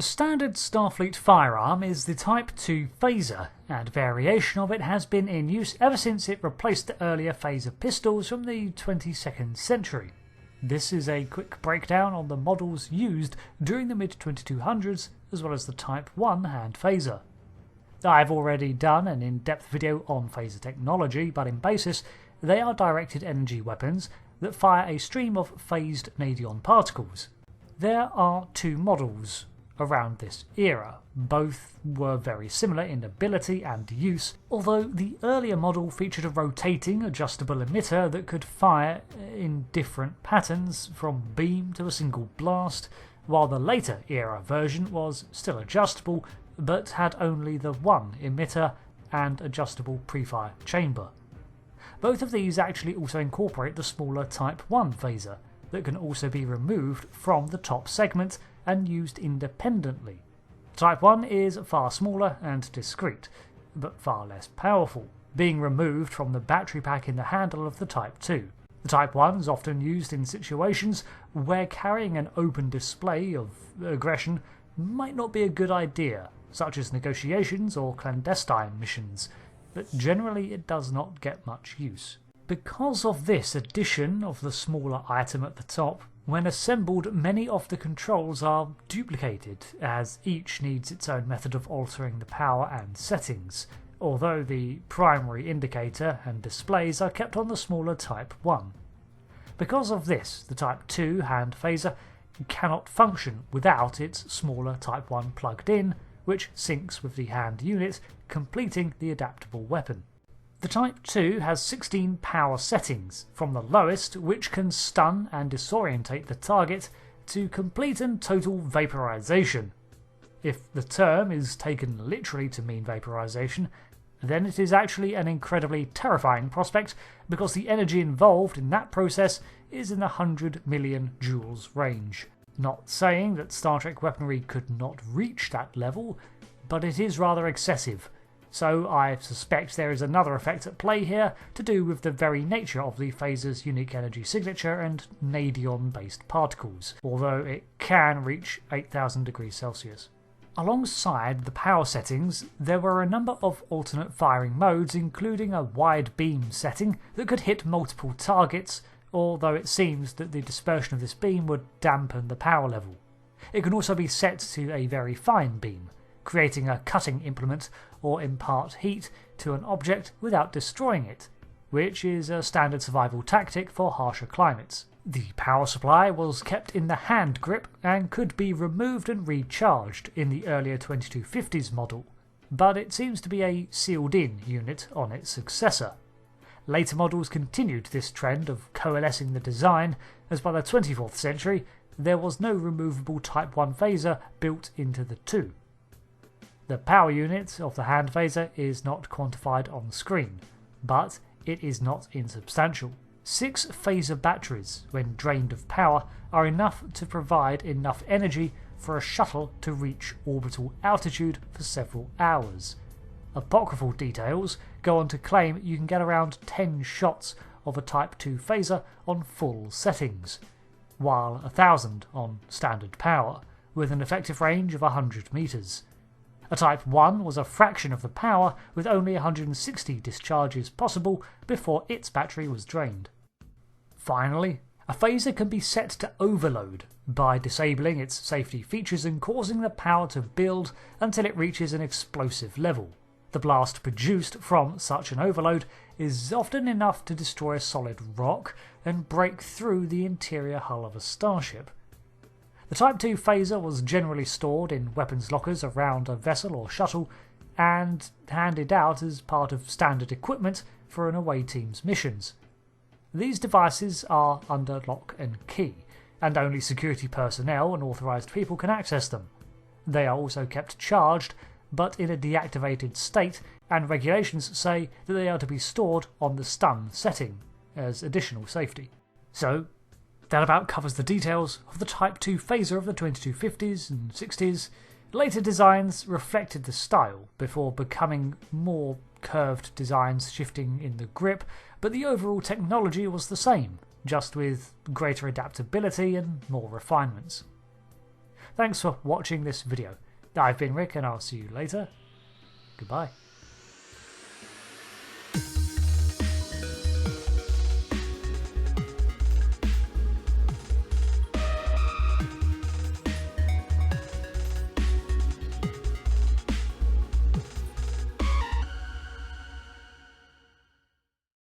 The standard Starfleet firearm is the Type 2 phaser, and variation of it has been in use ever since it replaced the earlier phaser pistols from the 22nd century. This is a quick breakdown on the models used during the mid-2200s, as well as the Type 1 hand phaser. I've already done an in-depth video on phaser technology, but in basis, they are directed energy weapons that fire a stream of phased nadion particles. There are two models around this era. Both were very similar in ability and use, although the earlier model featured a rotating adjustable emitter that could fire in different patterns from beam to a single blast, while the later era version was still adjustable but had only the one emitter and adjustable pre-fire chamber. Both of these actually also incorporate the smaller Type 1 phaser that can also be removed from the top segment and used independently. Type 1 is far smaller and discreet, but far less powerful, being removed from the battery pack in the handle of the Type 2. The Type 1 is often used in situations where carrying an open display of aggression might not be a good idea, such as negotiations or clandestine missions, but generally it does not get much use. Because of this addition of the smaller item at the top, when assembled many of the controls are duplicated, as each needs its own method of altering the power and settings, although the primary indicator and displays are kept on the smaller Type 1. Because of this, the Type 2 hand phaser cannot function without its smaller Type 1 plugged in, which syncs with the hand unit, completing the adaptable weapon. The Type 2 has 16 power settings, from the lowest, which can stun and disorientate the target, to complete and total vaporization. If the term is taken literally to mean vaporization, then it is actually an incredibly terrifying prospect, because the energy involved in that process is in the 100 million joules range. Not saying that Star Trek weaponry could not reach that level, but it is rather excessive. So I suspect there is another effect at play here to do with the very nature of the phaser's unique energy signature and nadion-based particles, although it can reach 8,000 degrees Celsius. Alongside the power settings, there were a number of alternate firing modes, including a wide beam setting that could hit multiple targets, although it seems that the dispersion of this beam would dampen the power level. It can also be set to a very fine beam, creating a cutting implement or impart heat to an object without destroying it, which is a standard survival tactic for harsher climates. The power supply was kept in the hand grip and could be removed and recharged in the earlier 2250s model, but it seems to be a sealed-in unit on its successor. Later models continued this trend of coalescing the design, as by the 24th century there was no removable Type 1 phaser built into the two. The power unit of the hand phaser is not quantified on screen, but it is not insubstantial. 6 phaser batteries, when drained of power, are enough to provide enough energy for a shuttle to reach orbital altitude for several hours. Apocryphal details go on to claim you can get around 10 shots of a Type 2 phaser on full settings, while 1,000 on standard power, with an effective range of 100 meters. A Type 1 was a fraction of the power, with only 160 discharges possible before its battery was drained. Finally, a phaser can be set to overload by disabling its safety features and causing the power to build until it reaches an explosive level. The blast produced from such an overload is often enough to destroy a solid rock and break through the interior hull of a starship. The Type 2 phaser was generally stored in weapons lockers around a vessel or shuttle and handed out as part of standard equipment for an away team's missions. These devices are under lock and key, and only security personnel and authorised people can access them. They are also kept charged, but in a deactivated state, and regulations say that they are to be stored on the stun setting as additional safety. So, that about covers the details of the Type 2 phaser of the 2250s and 60s. Later designs reflected the style before becoming more curved designs shifting in the grip, but the overall technology was the same, just with greater adaptability and more refinements. Thanks for watching this video. I've been Rick and I'll see you later. Goodbye.